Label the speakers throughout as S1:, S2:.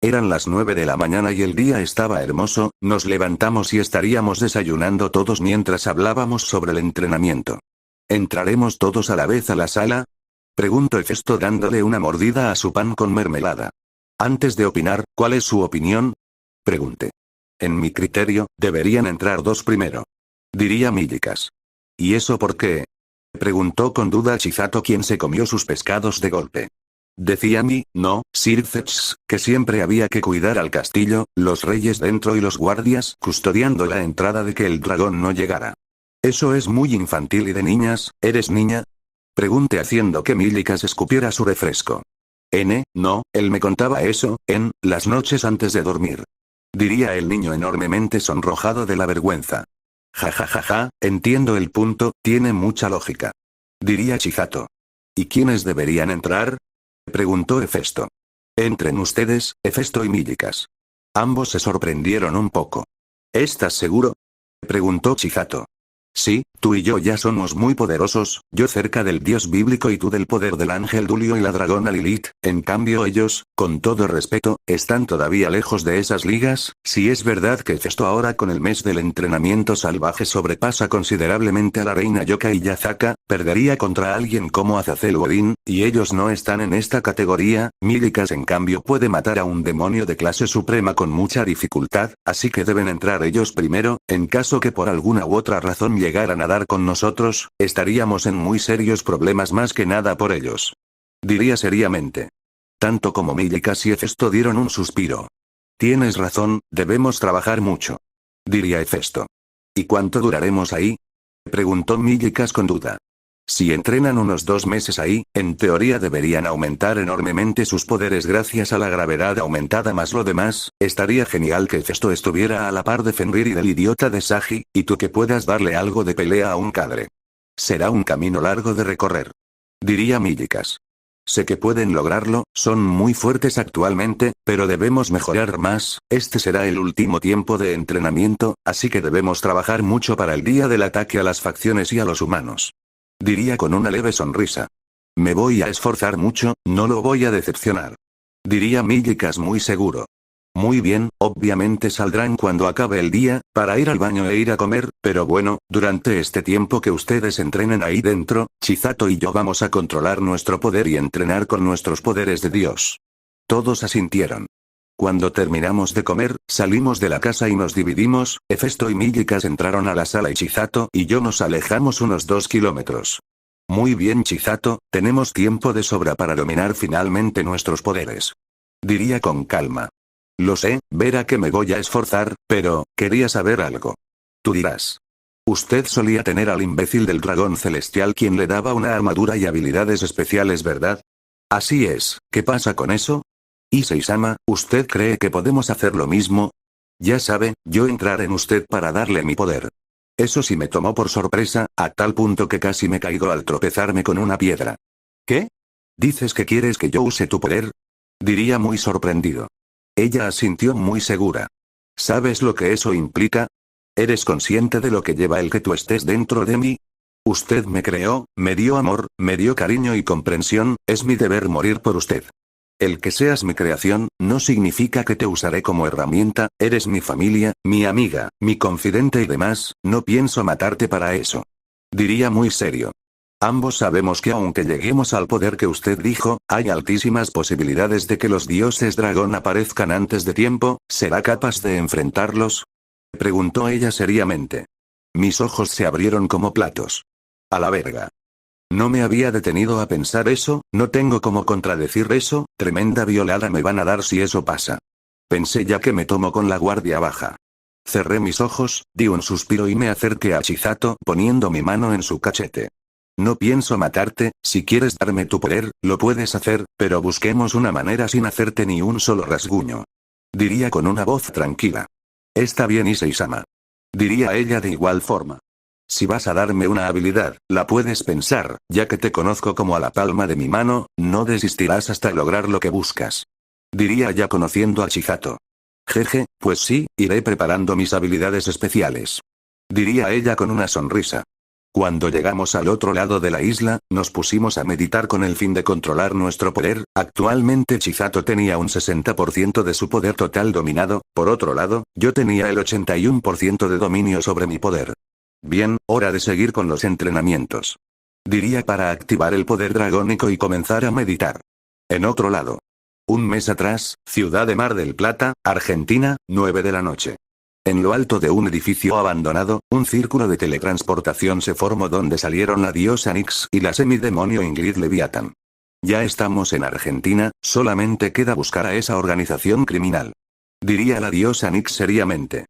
S1: Eran las 9 de la mañana y el día estaba hermoso, nos levantamos y estaríamos desayunando todos mientras hablábamos sobre el entrenamiento. ¿Entraremos todos a la vez a la sala? Preguntó Hefesto dándole una mordida a su pan con mermelada. Antes de opinar, ¿cuál es su opinión? Pregunté. En mi criterio, deberían entrar dos primero. Diría Millicas. ¿Y eso por qué? Preguntó con duda Chisato, quien se comió sus pescados de golpe. Decía no, Sir Fetch, que siempre había que cuidar al castillo, los reyes dentro y los guardias custodiando la entrada de que el dragón no llegara. Eso es muy infantil y de niñas, ¿eres niña? Pregunté haciendo que Millicas escupiera su refresco. No, él me contaba eso, en las noches antes de dormir. Diría el niño enormemente sonrojado de la vergüenza. Ja ja ja ja, entiendo el punto, tiene mucha lógica. Diría Chisato. ¿Y quiénes deberían entrar? Preguntó Hefesto. Entren ustedes, Hefesto y Millicas. Ambos se sorprendieron un poco. ¿Estás seguro? Preguntó Chisato. Sí, tú y yo ya somos muy poderosos, yo cerca del dios bíblico y tú del poder del ángel Dulio y la dragona Lilith, en cambio ellos, con todo respeto, están todavía lejos de esas ligas. Si es verdad que Hefesto ahora con el mes del entrenamiento salvaje sobrepasa considerablemente a la reina Yoka y Yazaka, perdería contra alguien como Azazel o Odín, y ellos no están en esta categoría. Millicas en cambio puede matar a un demonio de clase suprema con mucha dificultad, así que deben entrar ellos primero, en caso que por alguna u otra razón llegaran a dar con nosotros, estaríamos en muy serios problemas más que nada por ellos. Diría seriamente. Tanto como Millicas y Hefesto dieron un suspiro. Tienes razón, debemos trabajar mucho. Diría Hefesto. ¿Y cuánto duraremos ahí? Preguntó Millicas con duda. Si entrenan unos 2 meses ahí, en teoría deberían aumentar enormemente sus poderes gracias a la gravedad aumentada más lo demás. Estaría genial que Hefesto estuviera a la par de Fenrir y del idiota de Sagi, y tú que puedas darle algo de pelea a un cadre. Será un camino largo de recorrer. Diría Millicas. Sé que pueden lograrlo, son muy fuertes actualmente, pero debemos mejorar más. Este será el último tiempo de entrenamiento, así que debemos trabajar mucho para el día del ataque a las facciones y a los humanos. Diría con una leve sonrisa. Me voy a esforzar mucho, no lo voy a decepcionar. Diría Millicas muy seguro. Muy bien, obviamente saldrán cuando acabe el día, para ir al baño e ir a comer, pero bueno, durante este tiempo que ustedes entrenen ahí dentro, Chisato y yo vamos a controlar nuestro poder y entrenar con nuestros poderes de Dios. Todos asintieron. Cuando terminamos de comer, salimos de la casa y nos dividimos. Hefesto y Millicas entraron a la sala y Chisato y yo nos alejamos unos 2 kilómetros. Muy bien Chisato, tenemos tiempo de sobra para dominar finalmente nuestros poderes. Diría con calma. Lo sé, verá que me voy a esforzar, pero, quería saber algo. Tú dirás. Usted solía tener al imbécil del dragón celestial quien le daba una armadura y habilidades especiales, ¿verdad? Así es, ¿qué pasa con eso? Issei-sama, ¿usted cree que podemos hacer lo mismo? Ya sabe, yo entrar en usted para darle mi poder. Eso sí me tomó por sorpresa, a tal punto que casi me caigo al tropezarme con una piedra. ¿Qué? ¿Dices que quieres que yo use tu poder? Diría muy sorprendido. Ella asintió muy segura. ¿Sabes lo que eso implica? ¿Eres consciente de lo que lleva el que tú estés dentro de mí? Usted me creó, me dio amor, me dio cariño y comprensión, es mi deber morir por usted. El que seas mi creación, no significa que te usaré como herramienta, eres mi familia, mi amiga, mi confidente y demás, no pienso matarte para eso. Diría muy serio. Ambos sabemos que aunque lleguemos al poder que usted dijo, hay altísimas posibilidades de que los dioses dragón aparezcan antes de tiempo. ¿Será capaz de enfrentarlos? Preguntó ella seriamente. Mis ojos se abrieron como platos. A la verga. No me había detenido a pensar eso, no tengo cómo contradecir eso, tremenda violada me van a dar si eso pasa. Pensé ya que me tomo con la guardia baja. Cerré mis ojos, di un suspiro y me acerqué a Chisato poniendo mi mano en su cachete. No pienso matarte, si quieres darme tu poder, lo puedes hacer, pero busquemos una manera sin hacerte ni un solo rasguño. Diría con una voz tranquila. Está bien Issei-sama. Diría ella de igual forma. Si vas a darme una habilidad, la puedes pensar, ya que te conozco como a la palma de mi mano, no desistirás hasta lograr lo que buscas. Diría ya conociendo a Chisato. Jeje, pues sí, iré preparando mis habilidades especiales. Diría ella con una sonrisa. Cuando llegamos al otro lado de la isla, nos pusimos a meditar con el fin de controlar nuestro poder. Actualmente Chisato tenía un 60% de su poder total dominado, por otro lado, yo tenía el 81% de dominio sobre mi poder. Bien, hora de seguir con los entrenamientos. Diría para activar el poder dragónico y comenzar a meditar. En otro lado. Un mes atrás, ciudad de Mar del Plata, Argentina, 9 de la noche. En lo alto de un edificio abandonado, un círculo de teletransportación se formó donde salieron la diosa Nyx y la semidemonio Ingrid Leviathan. Ya estamos en Argentina, solamente queda buscar a esa organización criminal. Diría la diosa Nyx seriamente.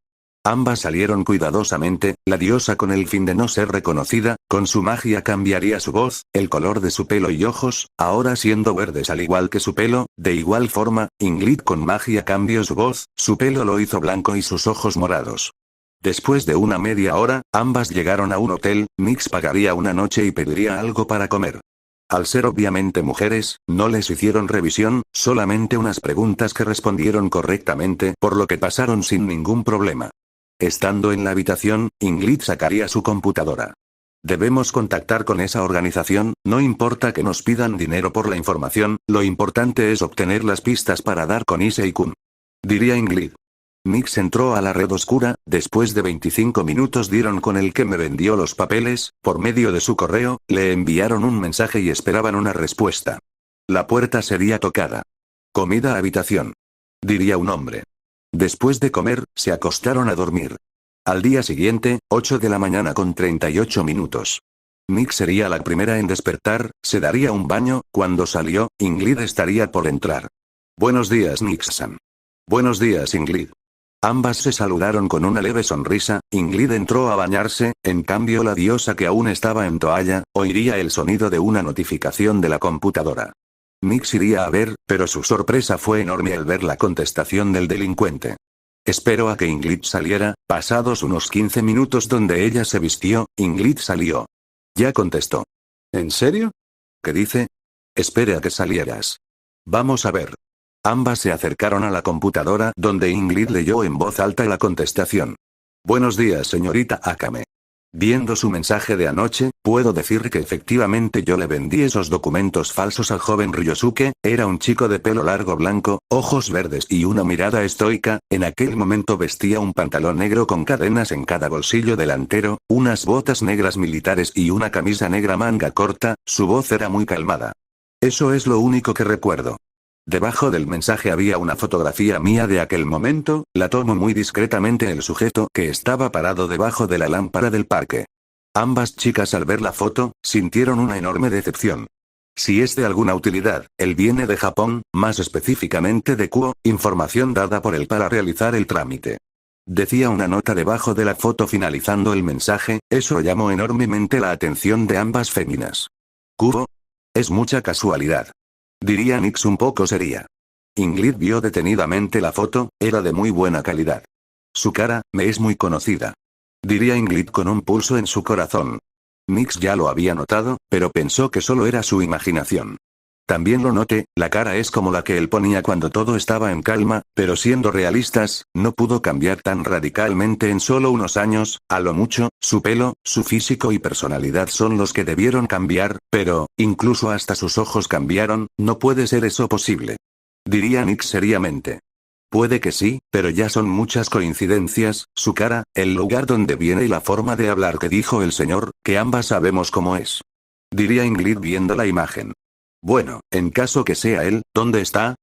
S1: Ambas salieron cuidadosamente, la diosa con el fin de no ser reconocida, con su magia cambiaría su voz, el color de su pelo y ojos, ahora siendo verdes al igual que su pelo, de igual forma, Ingrid con magia cambió su voz, su pelo lo hizo blanco y sus ojos morados. Después de una media hora, ambas llegaron a un hotel, Nyx pagaría una noche y pediría algo para comer. Al ser obviamente mujeres, no les hicieron revisión, solamente unas preguntas que respondieron correctamente, por lo que pasaron sin ningún problema. Estando en la habitación, Ingrid sacaría su computadora. Debemos contactar con esa organización, no importa que nos pidan dinero por la información, lo importante es obtener las pistas para dar con Issei-kun. Diría Ingrid. Nyx entró a la red oscura, después de 25 minutos dieron con el que me vendió los papeles, por medio de su correo, le enviaron un mensaje y esperaban una respuesta. La puerta sería tocada. Comida habitación. Diría un hombre. Después de comer, se acostaron a dormir. Al día siguiente, 8 de la mañana con 38 minutos. Nyx sería la primera en despertar, se daría un baño, cuando salió, Ingrid estaría por entrar. Buenos días Nyx-san. Buenos días Ingrid. Ambas se saludaron con una leve sonrisa, Ingrid entró a bañarse, en cambio la diosa que aún estaba en toalla, oiría el sonido de una notificación de la computadora. Nyx iría a ver, pero su sorpresa fue enorme al ver la contestación del delincuente. Espero a que Ingrid saliera, pasados unos 15 minutos donde ella se vistió, Ingrid salió. Ya contestó. ¿En serio? ¿Qué dice? Espere a que salieras. Vamos a ver. Ambas se acercaron a la computadora donde Ingrid leyó en voz alta la contestación. Buenos días señorita Akame. Viendo su mensaje de anoche, puedo decir que efectivamente yo le vendí esos documentos falsos al joven Ryosuke, era un chico de pelo largo blanco, ojos verdes y una mirada estoica, en aquel momento vestía un pantalón negro con cadenas en cada bolsillo delantero, unas botas negras militares y una camisa negra manga corta, su voz era muy calmada. Eso es lo único que recuerdo. Debajo del mensaje había una fotografía mía de aquel momento, la tomó muy discretamente el sujeto que estaba parado debajo de la lámpara del parque. Ambas chicas al ver la foto, sintieron una enorme decepción. Si es de alguna utilidad, él viene de Japón, más específicamente de Kuo, información dada por él para realizar el trámite. Decía una nota debajo de la foto finalizando el mensaje, eso llamó enormemente la atención de ambas féminas. ¿Kuo? Es mucha casualidad. Diría Nyx un poco seria. Ingrid vio detenidamente la foto, era de muy buena calidad. Su cara, me es muy conocida. Diría Ingrid con un pulso en su corazón. Nyx ya lo había notado, pero pensó que solo era su imaginación. También lo noté, la cara es como la que él ponía cuando todo estaba en calma, pero siendo realistas, no pudo cambiar tan radicalmente en solo unos años, a lo mucho, su pelo, su físico y personalidad son los que debieron cambiar, pero, incluso hasta sus ojos cambiaron, no puede ser eso posible. Diría Nyx seriamente. Puede que sí, pero ya son muchas coincidencias, su cara, el lugar donde viene y la forma de hablar que dijo el señor, que ambas sabemos cómo es. Diría Ingrid viendo la imagen. Bueno, en caso que sea él, ¿dónde está?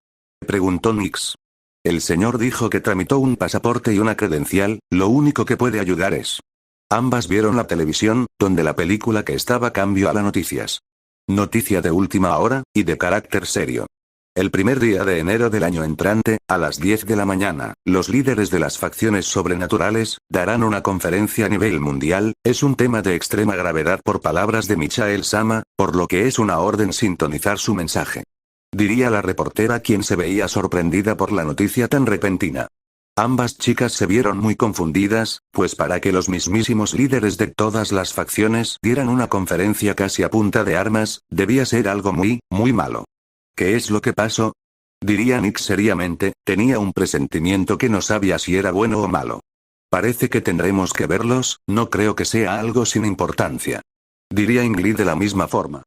S1: Preguntó Nyx. El señor dijo que tramitó un pasaporte y una credencial, lo único que puede ayudar es. Ambas vieron la televisión, donde la película que estaba cambió a las noticias. Noticia de última hora, y de carácter serio. El primer día de enero del año entrante, a las 10 de la mañana, los líderes de las facciones sobrenaturales, darán una conferencia a nivel mundial, es un tema de extrema gravedad por palabras de Michael Sama, por lo que es una orden sintonizar su mensaje. Diría la reportera quien se veía sorprendida por la noticia tan repentina. Ambas chicas se vieron muy confundidas, pues para que los mismísimos líderes de todas las facciones dieran una conferencia casi a punta de armas, debía ser algo muy, muy malo. ¿Qué es lo que pasó? Diría Nyx seriamente, tenía un presentimiento que no sabía si era bueno o malo. Parece que tendremos que verlos, no creo que sea algo sin importancia. Diría Ingrid de la misma forma.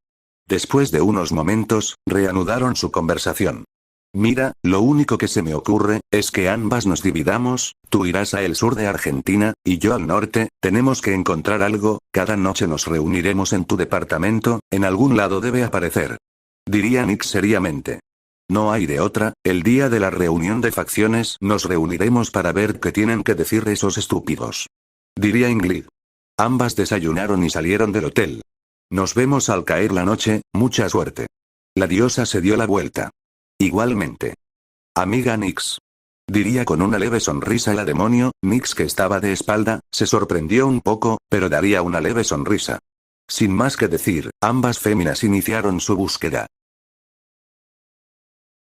S1: Después de unos momentos, reanudaron su conversación. Mira, lo único que se me ocurre, es que ambas nos dividamos, tú irás al sur de Argentina, y yo al norte, tenemos que encontrar algo, cada noche nos reuniremos en tu departamento, en algún lado debe aparecer. Diría Nick seriamente. No hay de otra, el día de la reunión de facciones nos reuniremos para ver qué tienen que decir esos estúpidos. Diría Ingrid. Ambas desayunaron y salieron del hotel. Nos vemos al caer la noche, mucha suerte. La diosa se dio la vuelta. Igualmente. Amiga Nix. Diría con una leve sonrisa la demonio. Nix, que estaba de espalda, se sorprendió un poco, pero daría una leve sonrisa. Sin más que decir, ambas féminas iniciaron su búsqueda.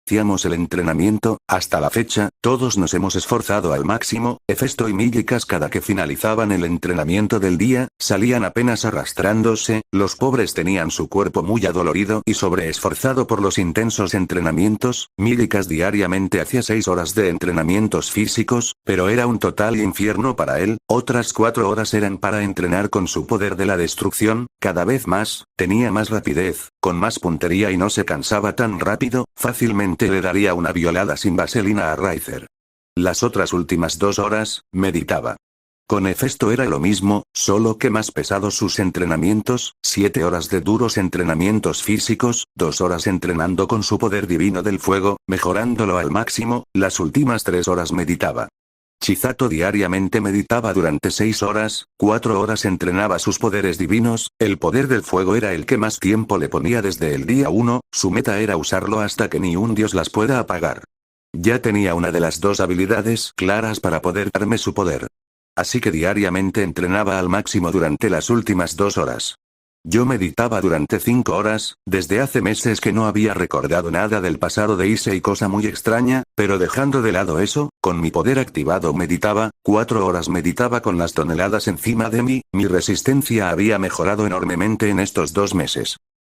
S1: Iniciamos el entrenamiento, hasta la fecha, todos nos hemos esforzado al máximo, Hefesto y Mílicas cada que finalizaban el entrenamiento del día, salían apenas arrastrándose, los pobres tenían su cuerpo muy adolorido y sobreesforzado por los intensos entrenamientos, Mílicas diariamente hacía 6 horas de entrenamientos físicos, pero era un total infierno para él, otras 4 horas eran para entrenar con su poder de la destrucción, cada vez más, tenía más rapidez, con más puntería y no se cansaba tan rápido, fácilmente le daría una violada sin vaselina a Riser. Las otras últimas 2 horas, meditaba. Con Hefesto era lo mismo, solo que más pesados sus entrenamientos, 7 horas de duros entrenamientos físicos, 2 horas entrenando con su poder divino del fuego, mejorándolo al máximo, las últimas 3 horas meditaba. Chisato diariamente meditaba durante 6 horas, 4 horas entrenaba sus poderes divinos, el poder del fuego era el que más tiempo le ponía desde el día 1, su meta era usarlo hasta que ni un dios las pueda apagar. Ya tenía una de las 2 habilidades claras para poder darme su poder. Así que diariamente entrenaba al máximo durante las últimas 2 horas. Yo meditaba durante 5 horas, desde hace meses que no había recordado nada del pasado de Issei, cosa muy extraña, pero dejando de lado eso, con mi poder activado meditaba, 4 horas meditaba con las toneladas encima de mí, mi resistencia había mejorado enormemente en estos 2 meses.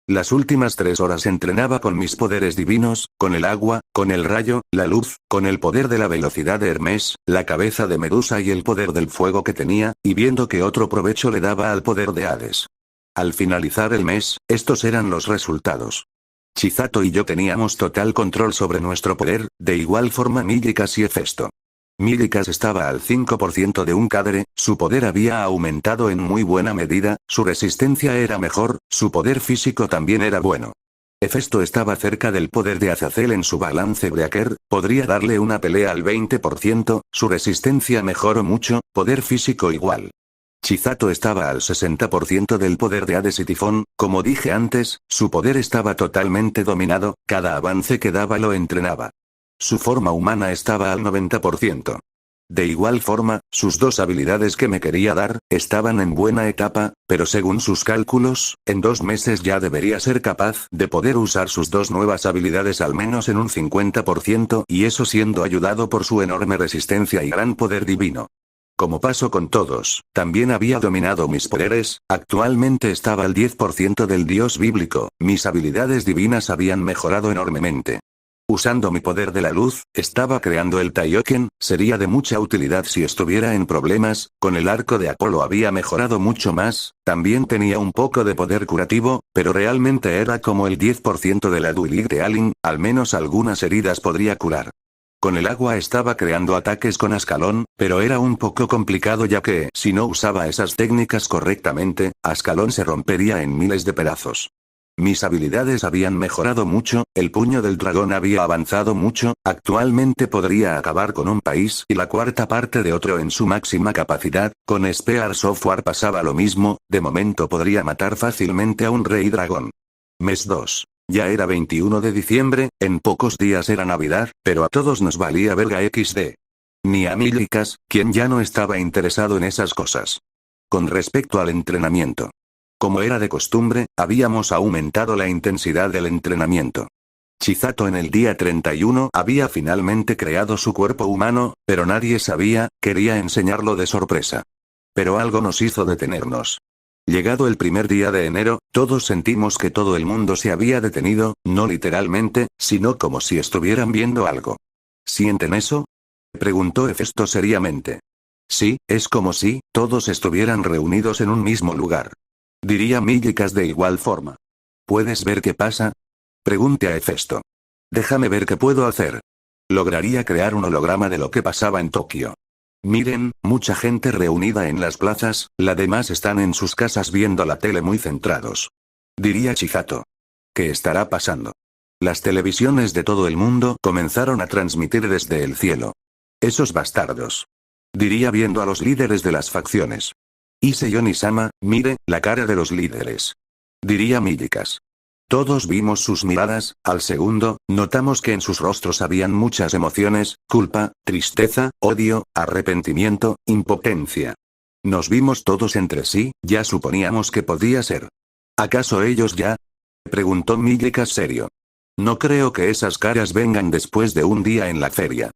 S1: Las últimas 3 horas entrenaba con mis poderes divinos, con el agua, con el rayo, la luz, con el poder de la velocidad de Hermes, la cabeza de Medusa y el poder del fuego que tenía, y viendo que otro provecho le daba al poder de Hades. Al finalizar el mes, estos eran los resultados. Chisato y yo teníamos total control sobre nuestro poder, de igual forma Mílicas y Hefesto. Mílicas estaba al 5% de un cadre, su poder había aumentado en muy buena medida, su resistencia era mejor, su poder físico también era bueno. Hefesto estaba cerca del poder de Azazel en su balance Breaker, podría darle una pelea al 20%, su resistencia mejoró mucho, poder físico igual. Chisato estaba al 60% del poder de Hades y Tifón, como dije antes, su poder estaba totalmente dominado, cada avance que daba lo entrenaba. Su forma humana estaba al 90%. De igual forma, sus 2 habilidades que me quería dar, estaban en buena etapa, pero según sus cálculos, en 2 meses ya debería ser capaz de poder usar sus 2 nuevas habilidades al menos en un 50%, y eso siendo ayudado por su enorme resistencia y gran poder divino. Como pasó con todos, también había dominado mis poderes, actualmente estaba al 10% del dios bíblico, mis habilidades divinas habían mejorado enormemente. Usando mi poder de la luz, estaba creando el Taioken, sería de mucha utilidad si estuviera en problemas, con el arco de Apolo había mejorado mucho más, también tenía un poco de poder curativo, pero realmente era como el 10% de la Dueling de Alin, al menos algunas heridas podría curar. Con el agua estaba creando ataques con Ascalón, pero era un poco complicado ya que, si no usaba esas técnicas correctamente, Ascalón se rompería en miles de pedazos. Mis habilidades habían mejorado mucho, el puño del dragón había avanzado mucho, actualmente podría acabar con un país y la 1/4 parte de otro en su máxima capacidad, con Spear Software pasaba lo mismo, de momento podría matar fácilmente a un rey dragón. Mes 2. Ya era 21 de diciembre, en pocos días era Navidad, pero a todos nos valía verga XD. Ni a Mílicas, quien ya no estaba interesado en esas cosas. Con respecto al entrenamiento. Como era de costumbre, habíamos aumentado la intensidad del entrenamiento. Chisato en el día 31 había finalmente creado su cuerpo humano, pero nadie sabía, quería enseñarlo de sorpresa. Pero algo nos hizo detenernos. Llegado el primer día de enero, todos sentimos que todo el mundo se había detenido, no literalmente, sino como si estuvieran viendo algo. ¿Sienten eso?, preguntó Hefesto seriamente. Sí, es como si todos estuvieran reunidos en un mismo lugar. Diría Mílicas de igual forma. ¿Puedes ver qué pasa? Pregunté a Hefesto. Déjame ver qué puedo hacer. Lograría crear un holograma de lo que pasaba en Tokio. Miren, mucha gente reunida en las plazas, la demás están en sus casas viendo la tele muy centrados. Diría Chisato. ¿Qué estará pasando? Las televisiones de todo el mundo comenzaron a transmitir desde el cielo. Esos bastardos. Diría viendo a los líderes de las facciones. Issei Onisama, mire, la cara de los líderes. Diría Mílicas. Todos vimos sus miradas, al segundo, notamos que en sus rostros habían muchas emociones, culpa, tristeza, odio, arrepentimiento, impotencia. Nos vimos todos entre sí, ya suponíamos que podía ser. ¿Acaso ellos ya? Preguntó Mílicas serio. No creo que esas caras vengan después de un día en la feria.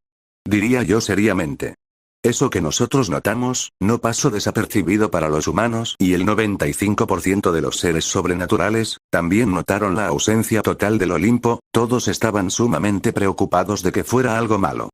S1: Diría yo seriamente. Eso que nosotros notamos, no pasó desapercibido para los humanos y el 95% de los seres sobrenaturales, también notaron la ausencia total del Olimpo, todos estaban sumamente preocupados de que fuera algo malo.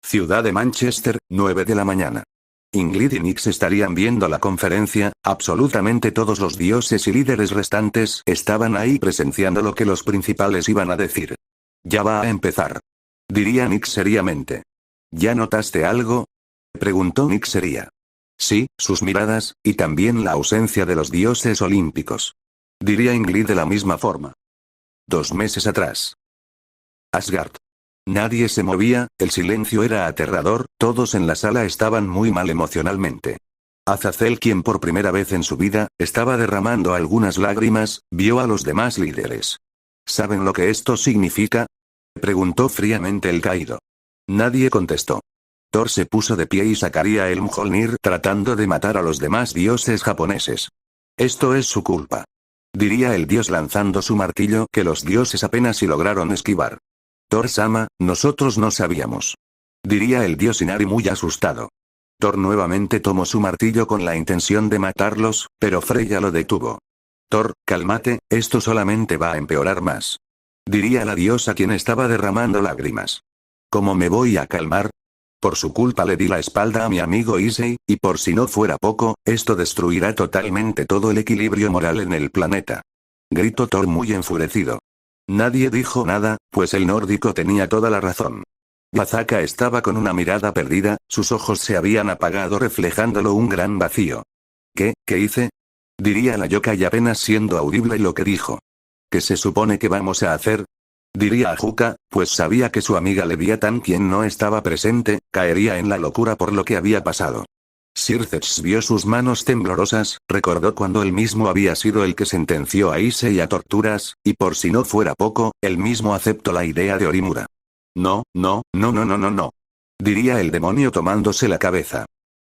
S1: Ciudad de Manchester, 9 de la mañana. Ingrid y Nix estarían viendo la conferencia, absolutamente todos los dioses y líderes restantes estaban ahí presenciando lo que los principales iban a decir. Ya va a empezar. Diría Nix seriamente. ¿Ya notaste algo? Preguntó Nix seria. Sí, sus miradas, y también la ausencia de los dioses olímpicos. Diría Ingrid de la misma forma. 2 meses atrás. Asgard. Nadie se movía, el silencio era aterrador, todos en la sala estaban muy mal emocionalmente. Azazel, quien por primera vez en su vida, estaba derramando algunas lágrimas, vio a los demás líderes. ¿Saben lo que esto significa? Preguntó fríamente el caído. Nadie contestó. Thor se puso de pie y sacaría el Mjolnir tratando de matar a los demás dioses japoneses. Esto es su culpa. Diría el dios lanzando su martillo que los dioses apenas si lograron esquivar. Thor-sama, nosotros no sabíamos. Diría el dios Inari muy asustado. Thor nuevamente tomó su martillo con la intención de matarlos, pero Freya lo detuvo. Thor, cálmate, esto solamente va a empeorar más. Diría la diosa quien estaba derramando lágrimas. ¿Cómo me voy a calmar? Por su culpa le di la espalda a mi amigo Issei, y por si no fuera poco, esto destruirá totalmente todo el equilibrio moral en el planeta. Gritó Thor muy enfurecido. Nadie dijo nada, pues el nórdico tenía toda la razón. Yazaka estaba con una mirada perdida, sus ojos se habían apagado reflejándolo un gran vacío. ¿Qué hice? Diría la yokai apenas siendo audible lo que dijo. ¿Qué se supone que vamos a hacer? Diría Ajuka, pues sabía que su amiga Leviatán, quien no estaba presente, caería en la locura por lo que había pasado. Sircex vio sus manos temblorosas, recordó cuando él mismo había sido el que sentenció a Issei a torturas, y por si no fuera poco, él mismo aceptó la idea de Orimura. No. Diría el demonio tomándose la cabeza.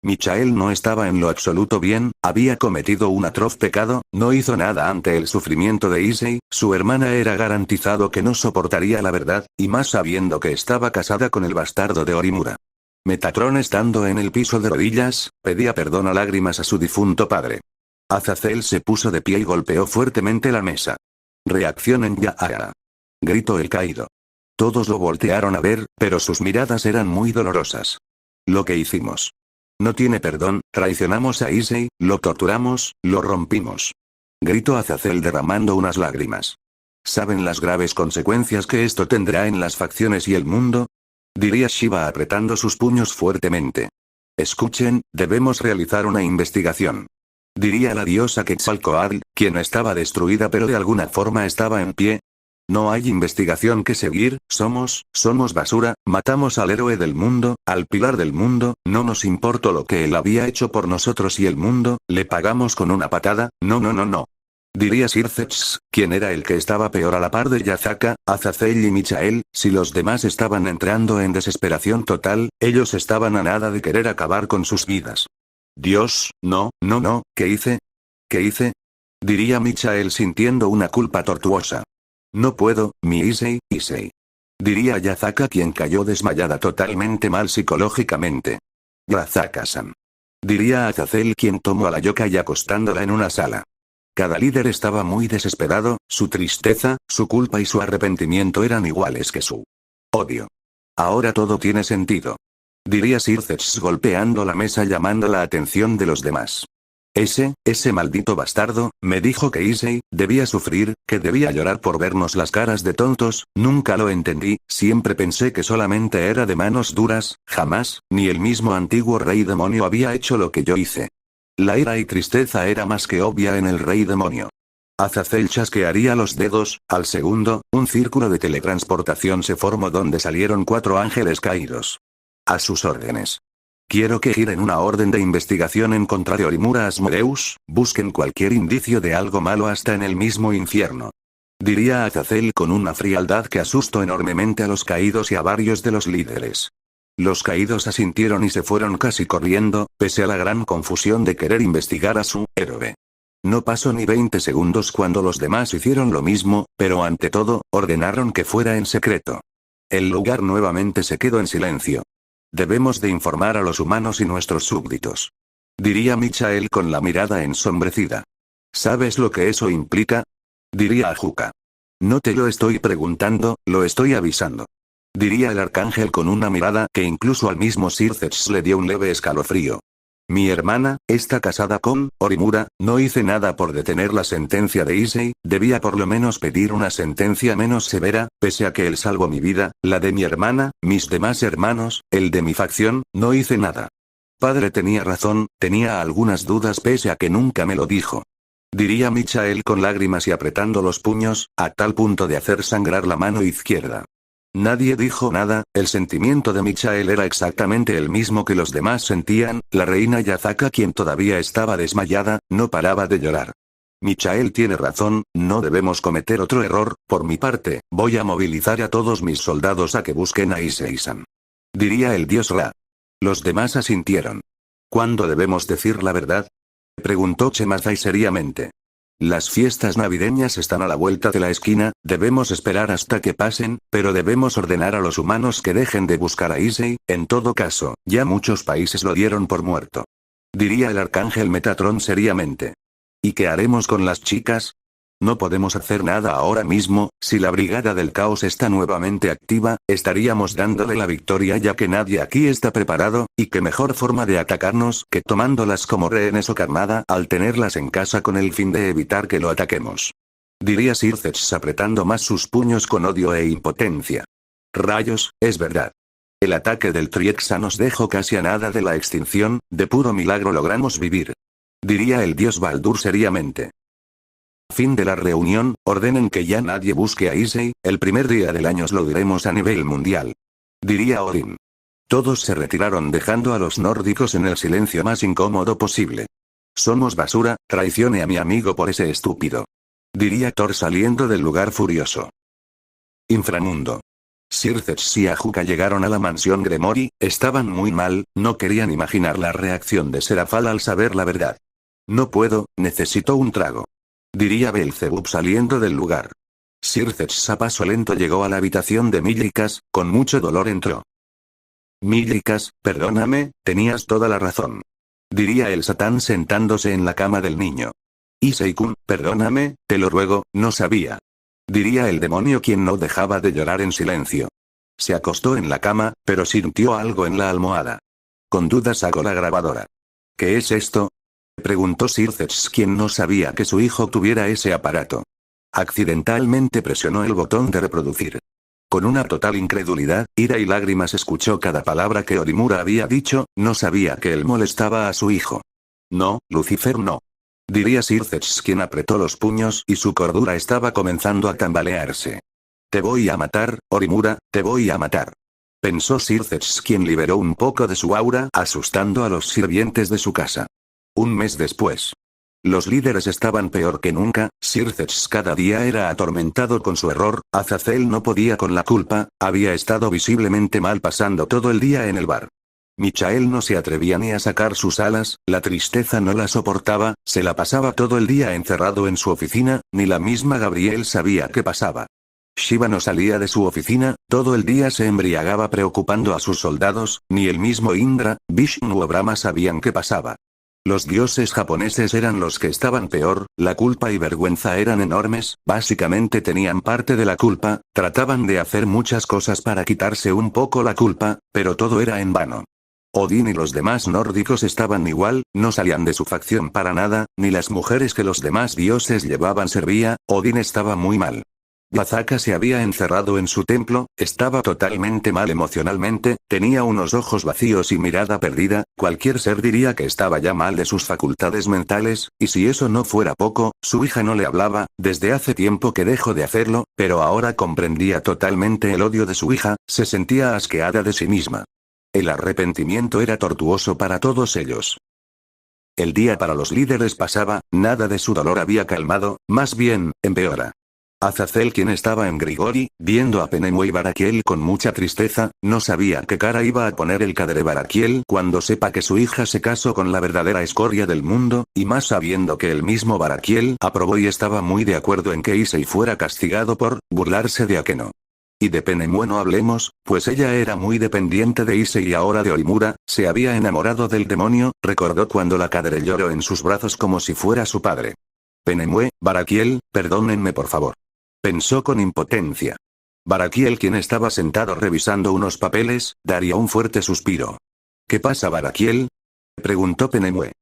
S1: Michael no estaba en lo absoluto bien, había cometido un atroz pecado, no hizo nada ante el sufrimiento de Issei, su hermana era garantizado que no soportaría la verdad, y más sabiendo que estaba casada con el bastardo de Orimura. Metatron estando en el piso de rodillas, pedía perdón a lágrimas a su difunto padre. Azazel se puso de pie y golpeó fuertemente la mesa. Reaccionen ya ahora. Gritó el caído. Todos lo voltearon a ver, pero sus miradas eran muy dolorosas. Lo que hicimos. No tiene perdón, traicionamos a Issei, lo torturamos, lo rompimos. Gritó Azazel derramando unas lágrimas. ¿Saben las graves consecuencias que esto tendrá en las facciones y el mundo? Diría Shiva apretando sus puños fuertemente. Escuchen, debemos realizar una investigación. Diría la diosa Quetzalcóatl, quien estaba destruida pero de alguna forma estaba en pie. No hay investigación que seguir, somos basura, matamos al héroe del mundo, al pilar del mundo, no nos importó lo que él había hecho por nosotros y el mundo, le pagamos con una patada, no. Diría Sircex, quien era el que estaba peor a la par de Yazaka, Azazel y Michael, si los demás estaban entrando en desesperación total, ellos estaban a nada de querer acabar con sus vidas. Dios, no, ¿qué hice? ¿Qué hice? Diría Michael sintiendo una culpa tortuosa. No puedo, mi Issei. Diría Yazaka quien cayó desmayada totalmente mal psicológicamente. Yazaka-san. Diría Azazel quien tomó a la yokai acostándola en una sala. Cada líder estaba muy desesperado, su tristeza, su culpa y su arrepentimiento eran iguales que su odio. Ahora todo tiene sentido. Diría Sircex golpeando la mesa llamando la atención de los demás. Ese maldito bastardo, me dijo que Issei debía sufrir, que debía llorar por vernos las caras de tontos, nunca lo entendí, siempre pensé que solamente era de manos duras, jamás, ni el mismo antiguo rey demonio había hecho lo que yo hice. La ira y tristeza era más que obvia en el rey demonio. Azazel chasquearía los dedos, al segundo, un círculo de teletransportación se formó donde salieron 4 ángeles caídos. A sus órdenes. Quiero que giren una orden de investigación en contra de Orimura Asmodeus, busquen cualquier indicio de algo malo hasta en el mismo infierno. Diría Azazel con una frialdad que asustó enormemente a los caídos y a varios de los líderes. Los caídos asintieron y se fueron casi corriendo, pese a la gran confusión de querer investigar a su héroe. No pasó ni 20 segundos cuando los demás hicieron lo mismo, pero ante todo, ordenaron que fuera en secreto. El lugar nuevamente se quedó en silencio. Debemos de informar a los humanos y nuestros súbditos. Diría Michael con la mirada ensombrecida. ¿Sabes lo que eso implica? Diría Ajuka. No te lo estoy preguntando, lo estoy avisando. Diría el arcángel con una mirada que incluso al mismo Sircex le dio un leve escalofrío. Mi hermana, está casada con Orimura, no hice nada por detener la sentencia de Issei, debía por lo menos pedir una sentencia menos severa, pese a que él salvó mi vida, la de mi hermana, mis demás hermanos, el de mi facción, no hice nada. Padre tenía razón, tenía algunas dudas pese a que nunca me lo dijo. Diría Michael con lágrimas y apretando los puños, a tal punto de hacer sangrar la mano izquierda. Nadie dijo nada, el sentimiento de Michael era exactamente el mismo que los demás sentían, la reina Yazaka quien todavía estaba desmayada, no paraba de llorar. Michael tiene razón, no debemos cometer otro error, por mi parte, voy a movilizar a todos mis soldados a que busquen a Issei-san. Diría el dios Ra. Los demás asintieron. ¿Cuándo debemos decir la verdad? Preguntó Chemazai seriamente. Las fiestas navideñas están a la vuelta de la esquina, debemos esperar hasta que pasen, pero debemos ordenar a los humanos que dejen de buscar a Issei, en todo caso, ya muchos países lo dieron por muerto. Diría el arcángel Metatron seriamente. ¿Y qué haremos con las chicas? No podemos hacer nada ahora mismo, si la Brigada del Caos está nuevamente activa, estaríamos dándole la victoria ya que nadie aquí está preparado, y qué mejor forma de atacarnos que tomándolas como rehenes o carnada al tenerlas en casa con el fin de evitar que lo ataquemos. Diría Sircex apretando más sus puños con odio e impotencia. Rayos, es verdad. El ataque del Triexa nos dejó casi a nada de la extinción, de puro milagro logramos vivir. Diría el dios Baldur seriamente. Fin de la reunión, ordenen que ya nadie busque a Issei, el primer día del año lo diremos a nivel mundial. Diría Odin. Todos se retiraron dejando a los nórdicos en el silencio más incómodo posible. Somos basura, traicione a mi amigo por ese estúpido. Diría Thor saliendo del lugar furioso. Inframundo. Sircex y Ajuka llegaron a la mansión Gremori, estaban muy mal, no querían imaginar la reacción de Serafal al saber la verdad. No puedo, necesito un trago. Diría Belzebub saliendo del lugar. Sircex a paso lento llegó a la habitación de Mílicas, con mucho dolor entró. Mílicas, perdóname, tenías toda la razón. Diría el Satán sentándose en la cama del niño. Issei-kun, perdóname, te lo ruego, no sabía. Diría el demonio quien no dejaba de llorar en silencio. Se acostó en la cama, pero sintió algo en la almohada. Con dudas sacó la grabadora. ¿Qué es esto? Preguntó Sircex quien no sabía que su hijo tuviera ese aparato. Accidentalmente presionó el botón de reproducir. Con una total incredulidad, ira y lágrimas escuchó cada palabra que Orimura había dicho, no sabía que él molestaba a su hijo. No, Lucifer no. Diría Sircex quien apretó los puños y su cordura estaba comenzando a tambalearse. Te voy a matar, Orimura, te voy a matar. Pensó Sircex quien liberó un poco de su aura asustando a los sirvientes de su casa. Un mes después. Los líderes estaban peor que nunca, Sircex cada día era atormentado con su error, Azazel no podía con la culpa, había estado visiblemente mal pasando todo el día en el bar. Michael no se atrevía ni a sacar sus alas, la tristeza no la soportaba, se la pasaba todo el día encerrado en su oficina, ni la misma Gabriel sabía qué pasaba. Shiva no salía de su oficina, todo el día se embriagaba preocupando a sus soldados, ni el mismo Indra, Vishnu o Brahma sabían qué pasaba. Los dioses japoneses eran los que estaban peor, la culpa y vergüenza eran enormes, básicamente tenían parte de la culpa, trataban de hacer muchas cosas para quitarse un poco la culpa, pero todo era en vano. Odín y los demás nórdicos estaban igual, no salían de su facción para nada, ni las mujeres que los demás dioses llevaban servía. Odín estaba muy mal. Yazaka se había encerrado en su templo, estaba totalmente mal emocionalmente, tenía unos ojos vacíos y mirada perdida, cualquier ser diría que estaba ya mal de sus facultades mentales, y si eso no fuera poco, su hija no le hablaba, desde hace tiempo que dejó de hacerlo, pero ahora comprendía totalmente el odio de su hija, se sentía asqueada de sí misma. El arrepentimiento era tortuoso para todos ellos. El día para los líderes pasaba, nada de su dolor había calmado, más bien, empeora. Azazel, quien estaba en Grigori, viendo a Penemue y Baraquiel con mucha tristeza, no sabía qué cara iba a poner el Cadre Baraquiel cuando sepa que su hija se casó con la verdadera escoria del mundo, y más sabiendo que el mismo Baraquiel aprobó y estaba muy de acuerdo en que Issei fuera castigado por burlarse de Akeno. Y de Penemue no hablemos, pues ella era muy dependiente de Issei y ahora de Orimura, se había enamorado del demonio, recordó cuando la Cadre lloró en sus brazos como si fuera su padre. Penemue, Baraquiel, perdónenme por favor. Pensó con impotencia. Baraquiel, quien estaba sentado revisando unos papeles, daría un fuerte suspiro. ¿Qué pasa, Baraquiel?, preguntó Penemue.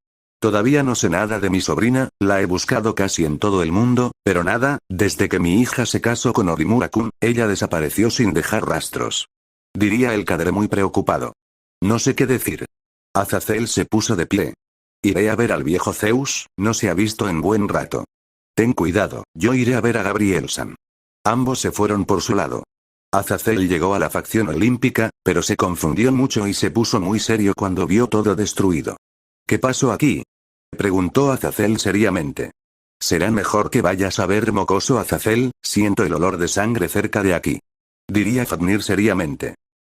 S1: Todavía no sé nada de mi sobrina, la he buscado casi en todo el mundo, pero nada, desde que mi hija se casó con Orimura-kun, ella desapareció sin dejar rastros. Diría el Cadre muy preocupado. No sé qué decir. Azazel se puso de pie. Iré a ver al viejo Zeus, no se ha visto en buen rato. Ten cuidado, yo iré a ver a Gabriel-san. Ambos se fueron por su lado. Azazel llegó a la facción olímpica, pero se confundió mucho y se puso muy serio cuando vio todo destruido. ¿Qué pasó aquí?, preguntó Azazel seriamente. Será mejor que vayas a ver, mocoso Azazel, siento el olor de sangre cerca de aquí. Diría Fafnir seriamente.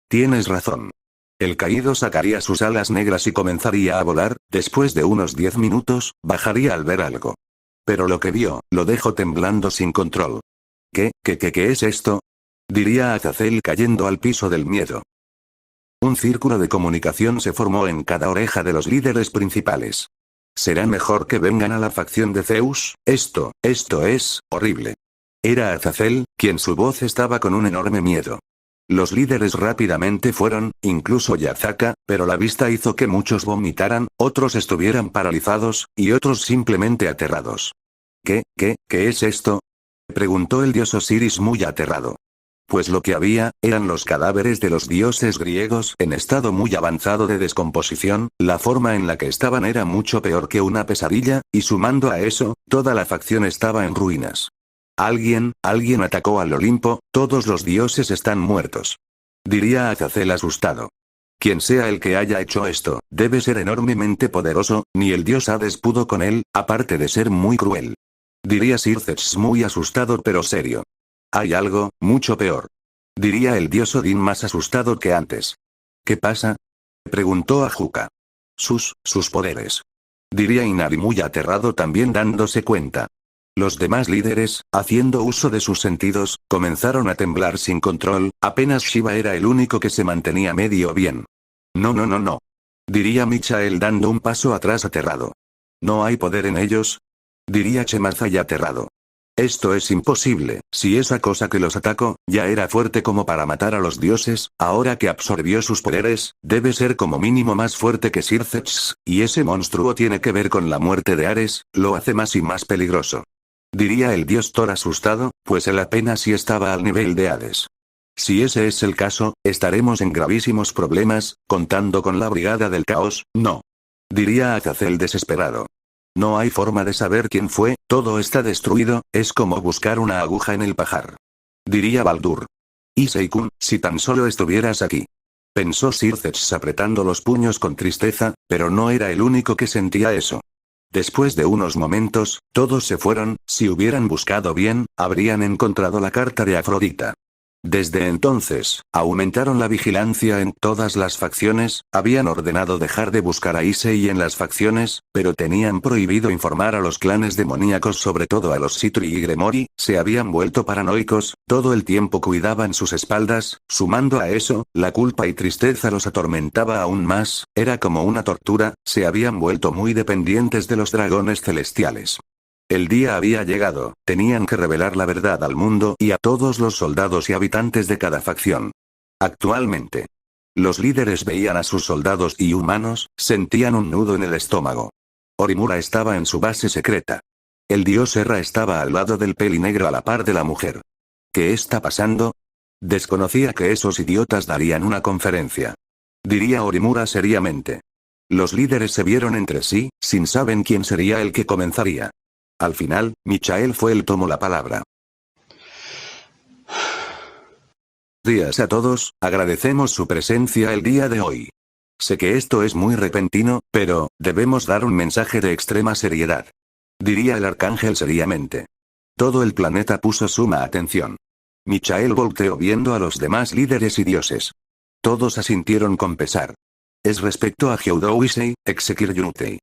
S1: Tienes razón. El caído sacaría sus alas negras y comenzaría a volar, después de unos 10 minutos, bajaría al ver algo. Pero lo que vio, lo dejó temblando sin control. ¿Qué es esto?, diría Azazel cayendo al piso del miedo. Un círculo de comunicación se formó en cada oreja de los líderes principales. Será mejor que vengan a la facción de Zeus, esto es horrible. Era Azazel, quien su voz estaba con un enorme miedo. Los líderes rápidamente fueron, incluso Yazaka, pero la vista hizo que muchos vomitaran, otros estuvieran paralizados, y otros simplemente aterrados. ¿Qué es esto?, preguntó el dios Osiris muy aterrado. Pues lo que había, eran los cadáveres de los dioses griegos en estado muy avanzado de descomposición, la forma en la que estaban era mucho peor que una pesadilla, y sumando a eso, toda la facción estaba en ruinas. Alguien atacó al Olimpo, todos los dioses están muertos. Diría Azazel asustado. Quien sea el que haya hecho esto, debe ser enormemente poderoso, ni el dios Hades pudo con él, aparte de ser muy cruel. Diría Circeps muy asustado pero serio. Hay algo, mucho peor. Diría el dios Odín más asustado que antes. ¿Qué pasa?, preguntó Ajuka. Sus poderes. Diría Inari muy aterrado también dándose cuenta. Los demás líderes, haciendo uso de sus sentidos, comenzaron a temblar sin control, apenas Shiva era el único que se mantenía medio bien. No. Diría Michael dando un paso atrás aterrado. ¿No hay poder en ellos?, diría Chemazai aterrado. Esto es imposible, si esa cosa que los atacó, ya era fuerte como para matar a los dioses, ahora que absorbió sus poderes, debe ser como mínimo más fuerte que Circeps, y ese monstruo tiene que ver con la muerte de Ares, lo hace más y más peligroso. Diría el dios Thor asustado, pues él apenas sí estaba al nivel de Hades. Si ese es el caso, estaremos en gravísimos problemas, contando con la brigada del caos, no. Diría Azazel desesperado. No hay forma de saber quién fue, todo está destruido, es como buscar una aguja en el pajar. Diría Baldur. Issei-kun, si tan solo estuvieras aquí. Pensó Circeps apretando los puños con tristeza, pero no era el único que sentía eso. Después de unos momentos, todos se fueron, si hubieran buscado bien, habrían encontrado la carta de Afrodita. Desde entonces, aumentaron la vigilancia en todas las facciones, habían ordenado dejar de buscar a Issei en las facciones, pero tenían prohibido informar a los clanes demoníacos, sobre todo a los Sitri y Gremori, se habían vuelto paranoicos, todo el tiempo cuidaban sus espaldas, sumando a eso, la culpa y tristeza los atormentaba aún más, era como una tortura, se habían vuelto muy dependientes de los dragones celestiales. El día había llegado, tenían que revelar la verdad al mundo y a todos los soldados y habitantes de cada facción. Actualmente, Los líderes veían a sus soldados y humanos, sentían un nudo en el estómago. Orimura estaba en su base secreta. El dios Erra estaba al lado del pelinegro a la par de la mujer. ¿Qué está pasando? Desconocía que esos idiotas darían una conferencia. Diría Orimura seriamente. Los líderes se vieron entre sí, sin saber quién sería el que comenzaría. Al final, Michael fue el tomó la palabra. Días a todos, agradecemos su presencia el día de hoy. Sé que esto es muy repentino, pero, debemos dar un mensaje de extrema seriedad. Diría el arcángel seriamente. Todo el planeta puso suma atención. Michael volteó viendo a los demás líderes y dioses. Todos asintieron con pesar. Es respecto a Hyodo Issei, Exekir Yunutei.